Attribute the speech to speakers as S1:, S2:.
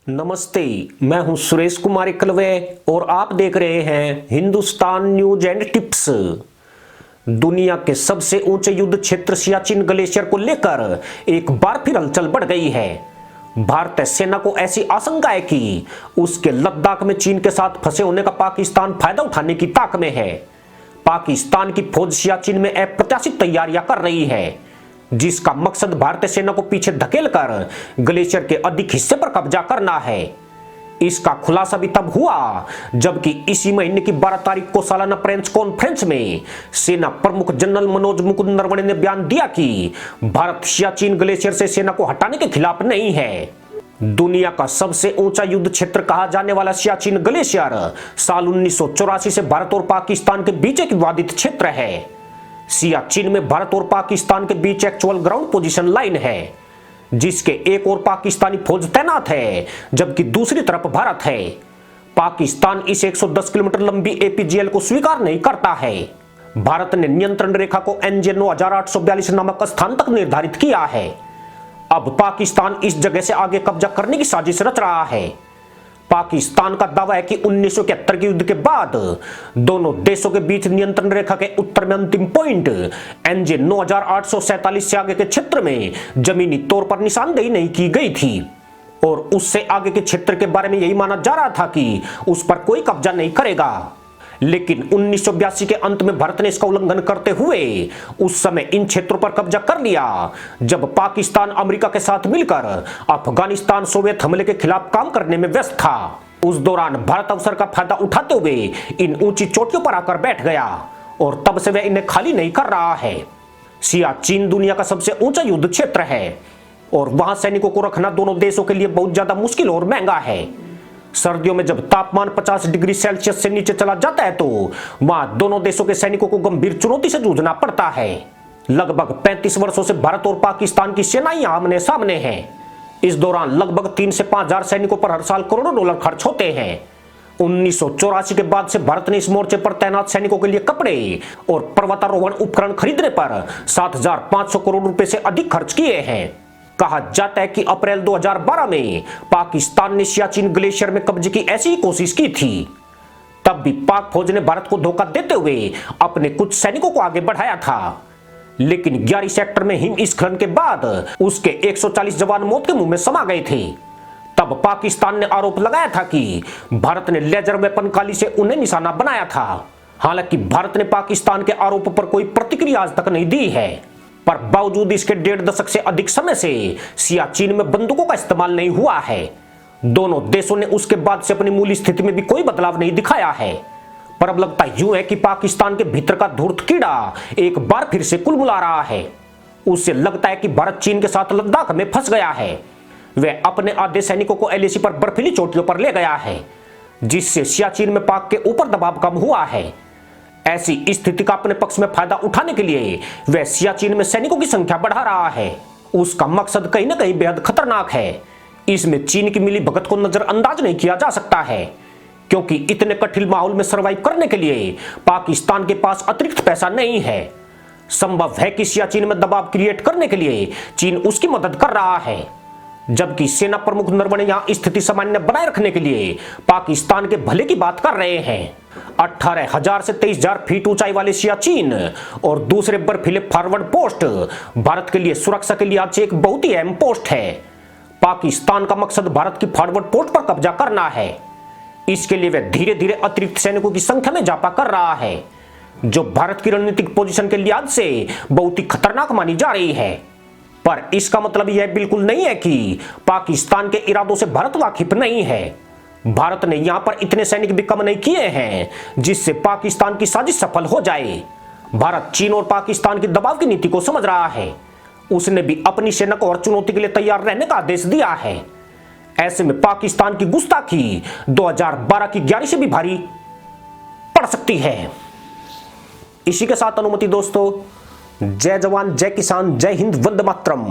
S1: नमस्ते, मैं हूं सुरेश कुमार एकलवे और आप देख रहे हैं हिंदुस्तान न्यूज एंड टिप्स। दुनिया के सबसे ऊंचे युद्ध क्षेत्र सियाचिन ग्लेशियर को लेकर एक बार फिर हलचल बढ़ गई है। भारतीय सेना को ऐसी आशंका है कि उसके लद्दाख में चीन के साथ फंसे होने का पाकिस्तान फायदा उठाने की ताक में है। पाकिस्तान की फौज सियाचिन में अप्रत्याशित तैयारियां कर रही है, जिसका मकसद भारतीय सेना को पीछे धकेलकर ग्लेशियर के अधिक हिस्से पर कब्जा करना है। इसका खुलासा भी तब हुआ जबकि इसी महीने की 12 तारीख को सालाना प्रेस कॉन्फ्रेंस में सेना प्रमुख जनरल मनोज मुकुंद नरवणे ने बयान दिया कि भारत सियाचिन ग्लेशियर से सेना को हटाने के खिलाफ नहीं है। दुनिया का सबसे ऊंचा युद्ध क्षेत्र कहा जाने वाला सियाचिन ग्लेशियर साल 1984 से भारत और पाकिस्तान के बीच एक विवादित क्षेत्र है। सियाचिन में भारत और पाकिस्तान के बीच एक्चुअल ग्राउंड पोजीशन लाइन है, जिसके एक ओर पाकिस्तानी फौज तैनात है जबकि दूसरी तरफ भारत है। पाकिस्तान इस 110 किलोमीटर लंबी एपीजीएल को स्वीकार नहीं करता है। भारत ने नियंत्रण रेखा को NJ 9842 नामक स्थान तक निर्धारित किया है। अब पाकिस्तान इस जगह से आगे कब्जा करने की साजिश रच रहा है। पाकिस्तान का दावा है कि 1971 के युद्ध के बाद दोनों देशों के बीच नियंत्रण रेखा के उत्तर में अंतिम पॉइंट NJ 9847 से आगे के क्षेत्र में जमीनी तौर पर निशानदेही नहीं की गई थी और उससे आगे के क्षेत्र के बारे में यही माना जा रहा था कि उस पर कोई कब्जा नहीं करेगा। लेकिन 1982 के अंत में भारत ने इसका उल्लंघन करते हुए उस समय इन क्षेत्रों पर कब्जा कर लिया, जब पाकिस्तान अमेरिका के साथ मिलकर अफगानिस्तान सोवियत हमले के खिलाफ काम करने में व्यस्त था। उस दौरान भारत अवसर का फायदा उठाते हुए इन ऊंची चोटियों पर आकर बैठ गया और तब से वह इन्हें खाली नहीं कर रहा है। सियाचिन दुनिया का सबसे ऊंचा युद्ध क्षेत्र है और वहां सैनिकों को रखना दोनों देशों के लिए बहुत ज्यादा मुश्किल और महंगा है। सर्दियों में जब तापमान 50 डिग्री सेल्सियस से नीचे चला जाता है तो वहां दोनों देशों के सैनिकों को गंभीर चुनौती से जूझना पड़ता है। लगभग 35 वर्षों से भारत और पाकिस्तान की सेनाएं आमने सामने हैं। इस दौरान लगभग 3 से 5 हजार सैनिकों पर हर साल करोड़ों डॉलर खर्च होते हैं। 1984 के बाद से भारत ने इस मोर्चे पर तैनात सैनिकों के लिए कपड़े और पर्वतारोहण उपकरण खरीदने पर 7,500 करोड़ रुपए से अधिक खर्च किए हैं। कहा जाता है कि अप्रैल 2012 में पाकिस्तान ने सियाचिन ग्लेशियर में कब्जे की ऐसी ही कोशिश की थी। तब भी पाक फौज ने भारत को धोखा देते हुए अपने कुछ सैनिकों को आगे बढ़ाया था, लेकिन 11 सेक्टर में हिमस्खलन के बाद उसके 140 जवान मौत के मुंह में समा गए थे। तब पाकिस्तान ने आरोप लगाया था कि भारत ने लेजर वेपन काली से उन्हें निशाना बनाया था। हालांकि भारत ने पाकिस्तान के आरोप पर कोई प्रतिक्रिया आज तक नहीं दी है, पर बावजूद इसके 1.5 दशक से अधिक समय से सियाचिन में बंदूकों का इस्तेमाल नहीं हुआ है। दोनों देशों ने उसके बाद से अपनी मूल स्थिति में भी कोई बदलाव नहीं दिखाया है। पर अब लगता यूं है कि पाकिस्तान के भीतर का धूर्त कीड़ा एक बार फिर से कुलबुला रहा है। उससे लगता है कि भारत चीन के साथ लद्दाख में फंस गया है। वह अपने आधे सैनिकों को LAC पर बर्फीली चोटियों पर ले गया है, जिससे सियाचिन में पाक के ऊपर दबाव कम हुआ है। ऐसी स्थिति का अपने पक्ष में फायदा उठाने के लिए वह सियाचिन में सैनिकों की संख्या बढ़ा रहा है। उसका मकसद कहीं ना कहीं बेहद खतरनाक है। इसमें चीन की मिली भगत को नजरअंदाज नहीं किया जा सकता है, क्योंकि इतने कठिन माहौल में सर्वाइव करने के लिए पाकिस्तान के पास अतिरिक्त पैसा नहीं है। संभव है कि सियाचिन में दबाव क्रिएट करने के लिए चीन उसकी मदद कर रहा है, जबकि सेना प्रमुख नरवणे यहां स्थिति सामान्य बनाए रखने के लिए पाकिस्तान के भले की बात कर रहे हैं। 18,000 से 23,000 फीट ऊंचाई वाले सियाचिन और दूसरे बर्फीले फॉरवर्ड पोस्ट भारत के लिए सुरक्षा के लिए आज एक बहुत ही अहम पोस्ट है। पाकिस्तान का मकसद भारत की फॉरवर्ड पोस्ट पर कब्जा करना है। इसके लिए वह धीरे धीरे अतिरिक्त सैनिकों की संख्या में इजाफा कर रहा है, जो भारत की रणनीतिक पोजीशन के लिहाज से बहुत ही खतरनाक मानी जा रही है। पर इसका मतलब यह बिल्कुल नहीं है कि पाकिस्तान के इरादों से भारत वाकिफ नहीं है। भारत ने यहां पर इतने सैनिक भी कम नहीं किए हैं जिससे पाकिस्तान की साजिश सफल हो जाए। भारत चीन और पाकिस्तान की दबाव की नीति को समझ रहा है। उसने भी अपनी सेना को हर चुनौती के लिए तैयार रहने का आदेश दिया है। ऐसे में पाकिस्तान की गुस्ताखी 2012 की 11 से भी भारी पड़ सकती है। इसी के साथ अनुमति दोस्तों, जय जवान जय किसान जय हिंद वंदे मातरम।